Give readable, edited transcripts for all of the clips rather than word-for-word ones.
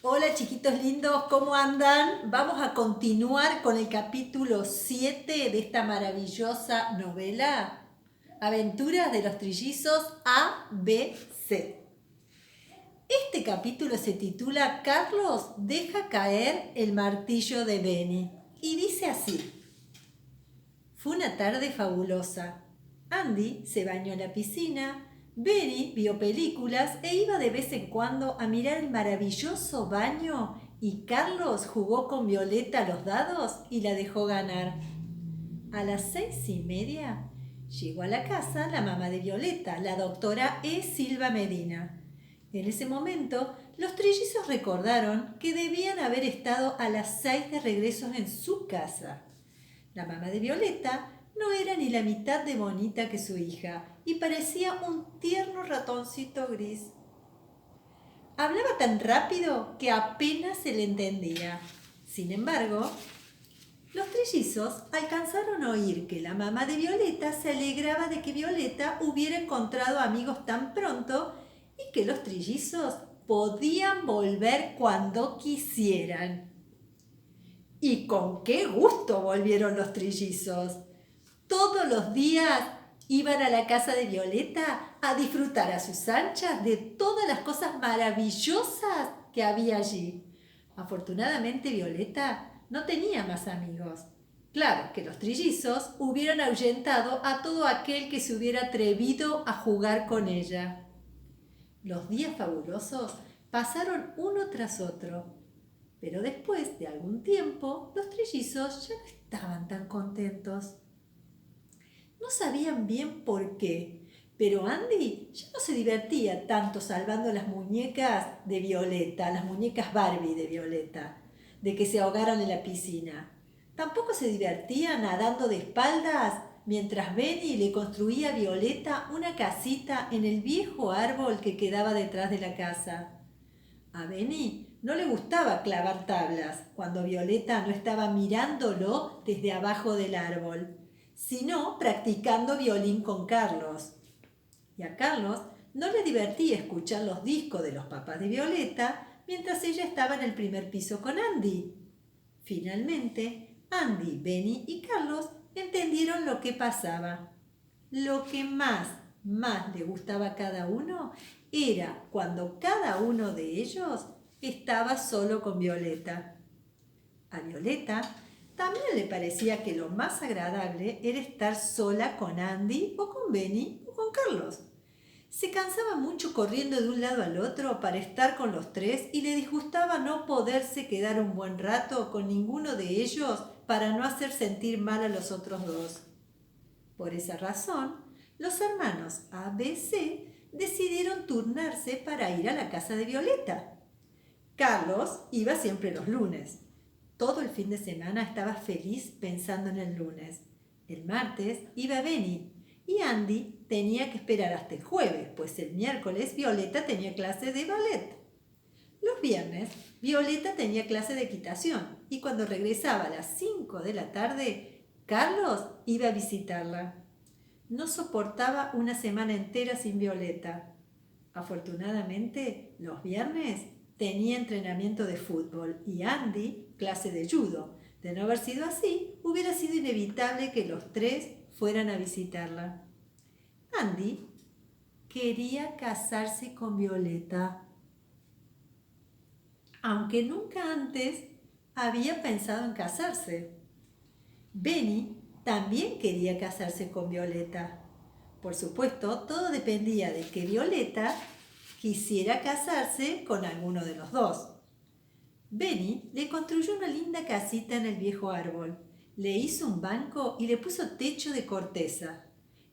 Hola chiquitos lindos, ¿cómo andan? Vamos a continuar con el capítulo 7 de esta maravillosa novela, Aventuras de los Trillizos A, B, C. Este capítulo se titula Carlos deja caer el martillo de Benny y dice así. Fue una tarde fabulosa. Andy se bañó en la piscina, Benny vio películas e iba de vez en cuando a mirar el maravilloso baño y Carlos jugó con Violeta a los dados y la dejó ganar. A las 6:30 llegó a la casa la mamá de Violeta, la doctora E. Silva Medina. En ese momento, los trillizos recordaron que debían haber estado a las 6 de regreso en su casa. La mamá de Violeta no era ni la mitad de bonita que su hija y parecía un tierno ratoncito gris. Hablaba tan rápido que apenas se le entendía. Sin embargo, los trillizos alcanzaron a oír que la mamá de Violeta se alegraba de que Violeta hubiera encontrado amigos tan pronto y que los trillizos podían volver cuando quisieran. Y con qué gusto volvieron los trillizos. Todos los días iban a la casa de Violeta a disfrutar a sus anchas de todas las cosas maravillosas que había allí. Afortunadamente Violeta no tenía más amigos. Claro que los trillizos hubieran ahuyentado a todo aquel que se hubiera atrevido a jugar con ella. Los días fabulosos pasaron uno tras otro. Pero después de algún tiempo, los trillizos ya no estaban tan contentos. No sabían bien por qué, pero Andy ya no se divertía tanto salvando las muñecas de Violeta, las muñecas Barbie de Violeta, de que se ahogaran en la piscina. Tampoco se divertía nadando de espaldas mientras Benny le construía a Violeta una casita en el viejo árbol que quedaba detrás de la casa. A Benny no le gustaba clavar tablas cuando Violeta no estaba mirándolo desde abajo del árbol, sino practicando violín con Carlos. Y a Carlos no le divertía escuchar los discos de los papás de Violeta mientras ella estaba en el primer piso con Andy. Finalmente, Andy, Benny y Carlos entendieron lo que pasaba. Lo que más le gustaba a cada uno era cuando cada uno de ellos estaba solo con Violeta. A Violeta también le parecía que lo más agradable era estar sola con Andy o con Benny o con Carlos. Se cansaba mucho corriendo de un lado al otro para estar con los tres y le disgustaba no poderse quedar un buen rato con ninguno de ellos para no hacer sentir mal a los otros dos. Por esa razón, los hermanos A, B, C decidieron turnarse para ir a la casa de Violeta. Carlos iba siempre los lunes. Todo el fin de semana estaba feliz pensando en el lunes. El martes iba Benny y Andy tenía que esperar hasta el jueves, pues el miércoles Violeta tenía clase de ballet. Los viernes Violeta tenía clase de equitación y cuando regresaba a las 5 de la tarde, Carlos iba a visitarla. No soportaba una semana entera sin Violeta. Afortunadamente, los viernes tenía entrenamiento de fútbol y Andy clase de judo. De no haber sido así, hubiera sido inevitable que los tres fueran a visitarla. Andy quería casarse con Violeta, aunque nunca antes había pensado en casarse. Benny también quería casarse con Violeta. Por supuesto, todo dependía de que Violeta quisiera casarse con alguno de los dos. Benny le construyó una linda casita en el viejo árbol, le hizo un banco y le puso techo de corteza.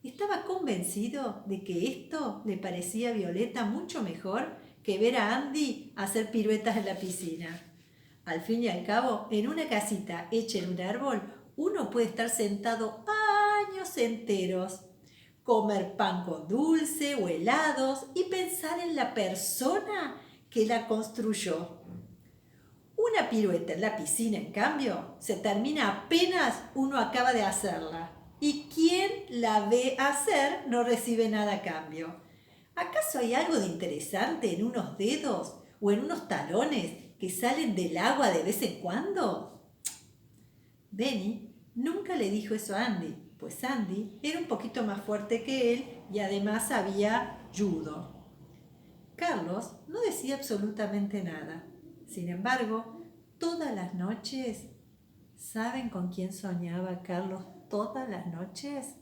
Estaba convencido de que esto le parecía a Violeta mucho mejor que ver a Andy hacer piruetas en la piscina. Al fin y al cabo, en una casita hecha en un árbol, uno puede estar sentado años enteros, comer pan con dulce o helados y pensar en la persona que la construyó. Una pirueta en la piscina, en cambio, se termina apenas uno acaba de hacerla. Y quien la ve hacer no recibe nada a cambio. ¿Acaso hay algo de interesante en unos dedos o en unos talones que salen del agua de vez en cuando? Benny nunca le dijo eso a Andy, pues Andy era un poquito más fuerte que él y además sabía judo. Carlos no decía absolutamente nada. Sin embargo, todas las noches, ¿saben con quién soñaba Carlos todas las noches?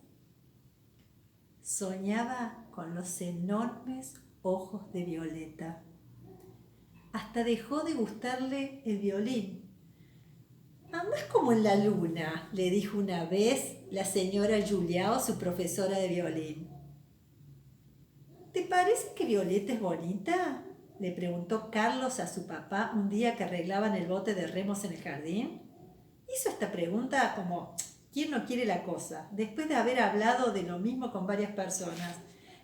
Soñaba con los enormes ojos de Violeta. Hasta dejó de gustarle el violín. «Andás como en la luna», le dijo una vez la señora Juliao, su profesora de violín. «¿Te parece que Violeta es bonita?», le preguntó Carlos a su papá un día que arreglaban el bote de remos en el jardín. Hizo esta pregunta como ¿quién no quiere la cosa?, después de haber hablado de lo mismo con varias personas.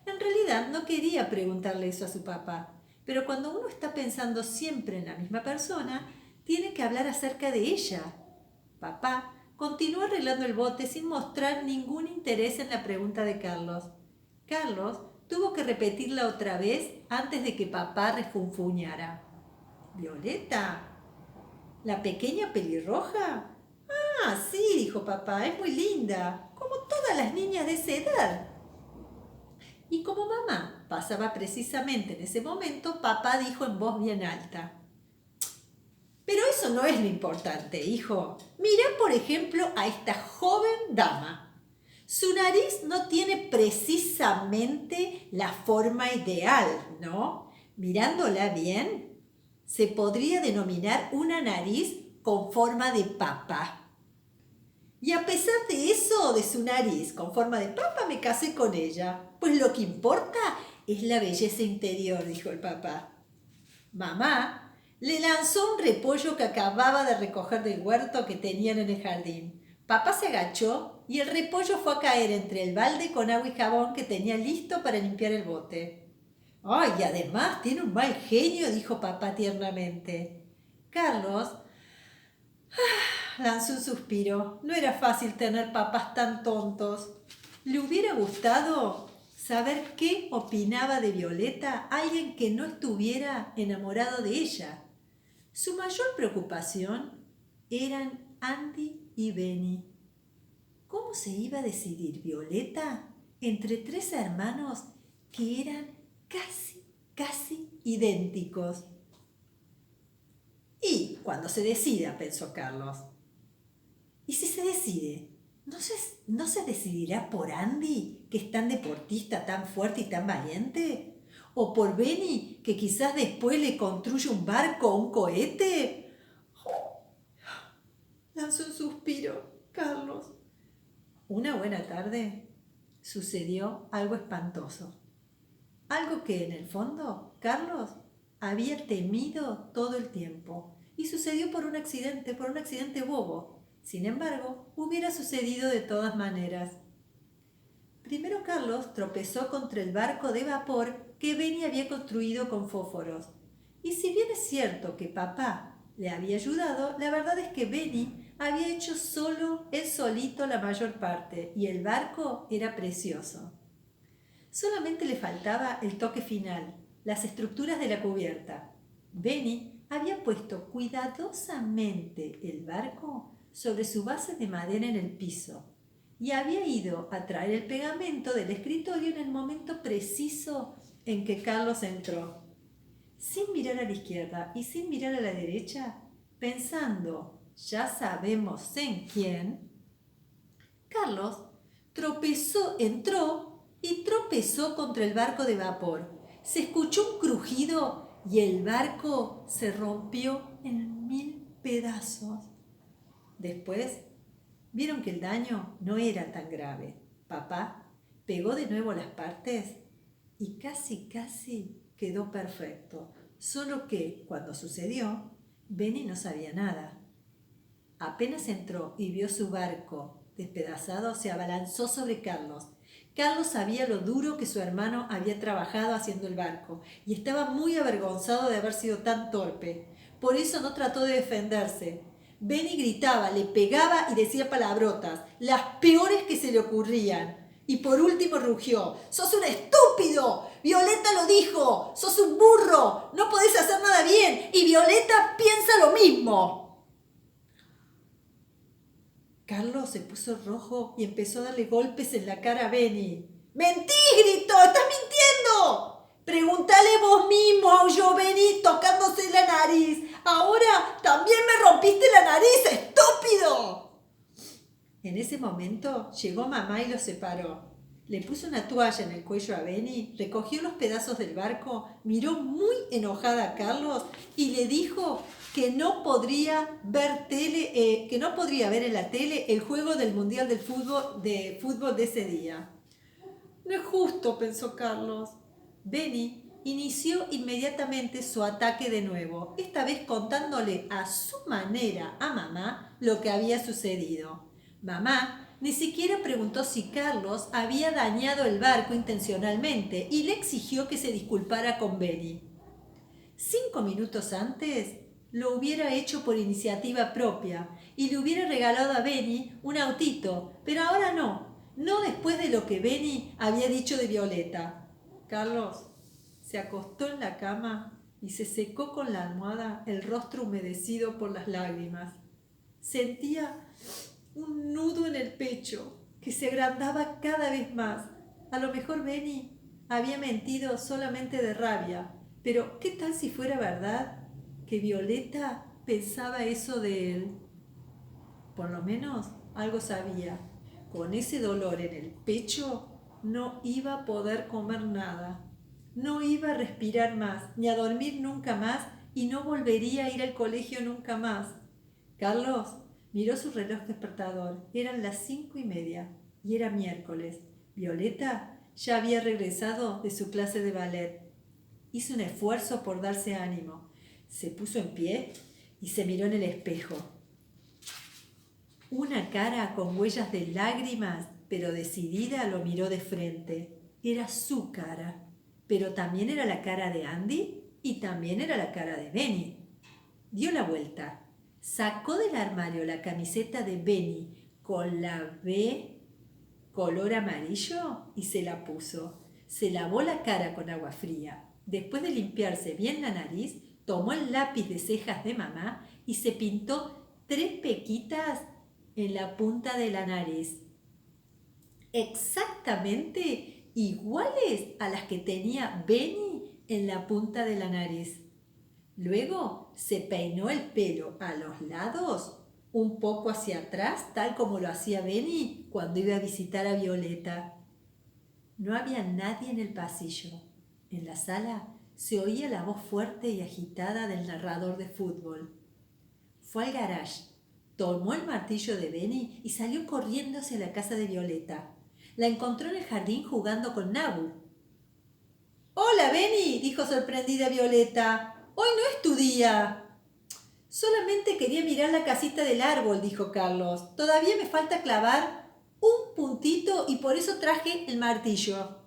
En realidad no quería preguntarle eso a su papá, pero cuando uno está pensando siempre en la misma persona, tiene que hablar acerca de ella. Papá continuó arreglando el bote sin mostrar ningún interés en la pregunta de Carlos. Carlos tuvo que repetirla otra vez antes de que papá refunfuñara. «¿Violeta? ¿La pequeña pelirroja? Ah, sí», dijo papá, «es muy linda, como todas las niñas de esa edad». Y como mamá pasaba precisamente en ese momento, papá dijo en voz bien alta: «Pero eso no es lo importante, hijo. Mirá, por ejemplo, a esta joven dama. Su nariz no tiene precisamente la forma ideal, ¿no? Mirándola bien, se podría denominar una nariz con forma de papa. Y a pesar de eso, de su nariz con forma de papa, me casé con ella. Pues lo que importa es la belleza interior», dijo el papá. Mamá le lanzó un repollo que acababa de recoger del huerto que tenían en el jardín. Papá se agachó y el repollo fue a caer entre el balde con agua y jabón que tenía listo para limpiar el bote. «Ay, y además tiene un mal genio», dijo papá tiernamente. Carlos lanzó un suspiro. No era fácil tener papás tan tontos. Le hubiera gustado saber qué opinaba de Violeta alguien que no estuviera enamorado de ella. Su mayor preocupación eran Andy y Benny. ¿Cómo se iba a decidir Violeta entre tres hermanos que eran casi idénticos? Y cuando se decida, pensó Carlos. ¿Y si se decide? ¿No se decidirá por Andy, que es tan deportista, tan fuerte y tan valiente? ¿O por Benny, que quizás después le construye un barco o un cohete? Lanzó un suspiro, Carlos. Una buena tarde sucedió algo espantoso. Algo que en el fondo Carlos había temido todo el tiempo. Y sucedió por un accidente bobo. Sin embargo, hubiera sucedido de todas maneras. Primero Carlos tropezó contra el barco de vapor que Benny había construido con fósforos. Y si bien es cierto que papá le había ayudado, la verdad es que Benny había hecho él solito la mayor parte, y el barco era precioso. Solamente le faltaba el toque final, las estructuras de la cubierta. Benny había puesto cuidadosamente el barco sobre su base de madera en el piso y había ido a traer el pegamento del escritorio en el momento preciso en que Carlos entró. Sin mirar a la izquierda y sin mirar a la derecha, pensando, ya sabemos en quién, Carlos entró y tropezó contra el barco de vapor. Se escuchó un crujido y el barco se rompió en 1000 pedazos. Después vieron que el daño no era tan grave. Papá pegó de nuevo las partes y casi quedó perfecto. Solo que, cuando sucedió, Benny no sabía nada. Apenas entró y vio su barco despedazado, se abalanzó sobre Carlos. Carlos sabía lo duro que su hermano había trabajado haciendo el barco y estaba muy avergonzado de haber sido tan torpe. Por eso no trató de defenderse. Benny gritaba, le pegaba y decía palabrotas, las peores que se le ocurrían. Y por último rugió: «¡Sos un estúpido! ¡Violeta lo dijo! ¡Sos un burro! ¡No podés hacer nada bien! ¡Y Violeta piensa mismo. Carlos se puso rojo y empezó a darle golpes en la cara a Benny. ¡Mentís!, gritó. ¡Estás mintiendo! Pregúntale vos mismo, aulló Benny tocándose la nariz. Ahora también me rompiste la nariz, estúpido. En ese momento llegó mamá y los separó. Le puso una toalla en el cuello a Benny, recogió los pedazos del barco, miró muy enojada a Carlos y le dijo que no podría ver en la tele el juego del Mundial de Fútbol de ese día. No es justo, pensó Carlos. Benny inició inmediatamente su ataque de nuevo, esta vez contándole a su manera a mamá lo que había sucedido. Mamá ni siquiera preguntó si Carlos había dañado el barco intencionalmente y le exigió que se disculpara con Benny. 5 minutos antes lo hubiera hecho por iniciativa propia y le hubiera regalado a Benny un autito, pero ahora no después de lo que Benny había dicho de Violeta. Carlos se acostó en la cama y se secó con la almohada el rostro humedecido por las lágrimas. Sentía un nudo en el pecho que se agrandaba cada vez más. A lo mejor Benny había mentido solamente de rabia, pero ¿qué tal si fuera verdad que Violeta pensaba eso de él? Por lo menos algo sabía. Con ese dolor en el pecho no iba a poder comer nada. No iba a respirar más, ni a dormir nunca más, y no volvería a ir al colegio nunca más. Carlos miró su reloj despertador. Eran las 5:30 y era miércoles. Violeta ya había regresado de su clase de ballet. Hizo un esfuerzo por darse ánimo. Se puso en pie y se miró en el espejo. Una cara con huellas de lágrimas, pero decidida, lo miró de frente. Era su cara, pero también era la cara de Andy y también era la cara de Benny. Dio la vuelta. Sacó del armario la camiseta de Benny con la B color amarillo y se la puso. Se lavó la cara con agua fría. Después de limpiarse bien la nariz, tomó el lápiz de cejas de mamá y se pintó 3 pequitas en la punta de la nariz. Exactamente iguales a las que tenía Benny en la punta de la nariz. Luego se peinó el pelo a los lados, un poco hacia atrás, tal como lo hacía Benny cuando iba a visitar a Violeta. No había nadie en el pasillo. En la sala se oía la voz fuerte y agitada del narrador de fútbol. Fue al garage, tomó el martillo de Benny y salió corriendo hacia la casa de Violeta. La encontró en el jardín jugando con Nabu. «Hola, Benny», dijo sorprendida Violeta. «Hoy no es tu día». «Solamente quería mirar la casita del árbol», dijo Carlos. «Todavía me falta clavar un puntito y por eso traje el martillo».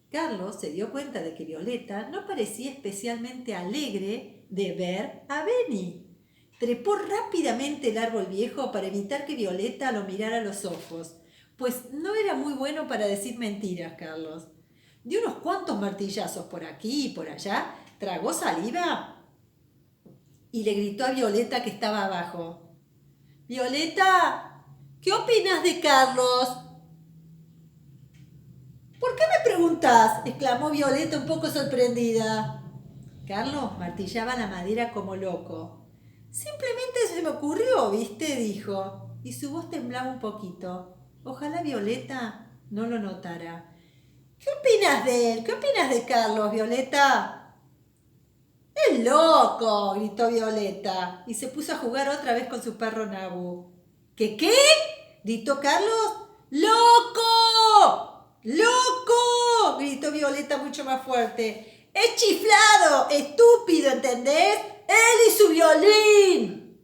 Carlos se dio cuenta de que Violeta no parecía especialmente alegre de ver a Benny. Trepó rápidamente el árbol viejo para evitar que Violeta lo mirara a los ojos, pues no era muy bueno para decir mentiras, Carlos. Dio unos cuantos martillazos por aquí y por allá, tragó saliva y le gritó a Violeta que estaba abajo. «Violeta, ¿qué opinas de Carlos?» «¿Por qué me preguntás?», exclamó Violeta un poco sorprendida. Carlos martillaba la madera como loco. «Simplemente se me ocurrió, ¿viste?», dijo, y su voz temblaba un poquito. Ojalá Violeta no lo notara. «¿Qué opinas de él? ¿Qué opinas de Carlos, Violeta?» «¡Es loco!», gritó Violeta, y se puso a jugar otra vez con su perro Nabu. ¿Qué? ¿Gritó Carlos? «¡Loco! ¡Loco!», gritó Violeta mucho más fuerte. «¡Es chiflado! ¡Estúpido! ¿Entendés? ¡Él y su violín!».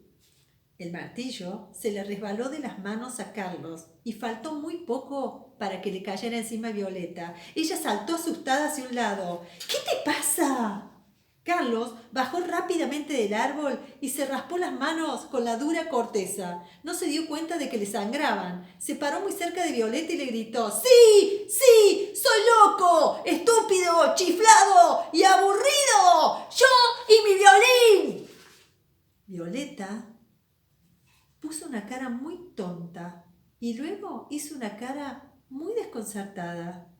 El martillo se le resbaló de las manos a Carlos y faltó muy poco para que le cayera encima Violeta. Ella saltó asustada hacia un lado. «¿Qué te pasa?». Carlos bajó rápidamente del árbol y se raspó las manos con la dura corteza. No se dio cuenta de que le sangraban. Se paró muy cerca de Violeta y le gritó: «¡Sí! ¡Sí! ¡Soy loco! ¡Estúpido! ¡Chiflado! ¡Y aburrido! ¡Yo y mi violín!». Violeta puso una cara muy tonta y luego hizo una cara muy desconcertada.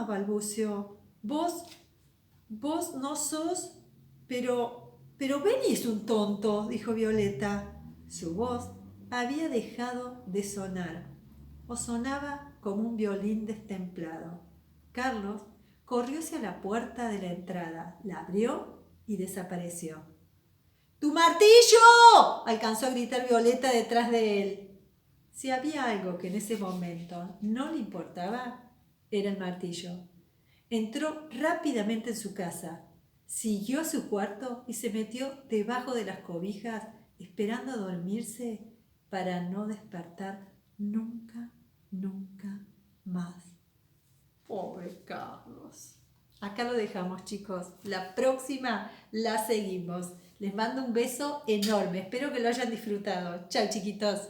Balbuceó. Vos no sos, pero Benny es un tonto, dijo Violeta. Su voz había dejado de sonar, o sonaba como un violín destemplado. Carlos corrió hacia la puerta de la entrada, la abrió y desapareció. ¡Tu martillo!, alcanzó a gritar Violeta detrás de él. Si había algo que en ese momento no le importaba, era el martillo. Entró rápidamente en su casa, siguió a su cuarto y se metió debajo de las cobijas, esperando a dormirse para no despertar nunca más. Pobre Carlos. Acá lo dejamos, chicos. La próxima la seguimos. Les mando un beso enorme. Espero que lo hayan disfrutado. Chao, chiquitos.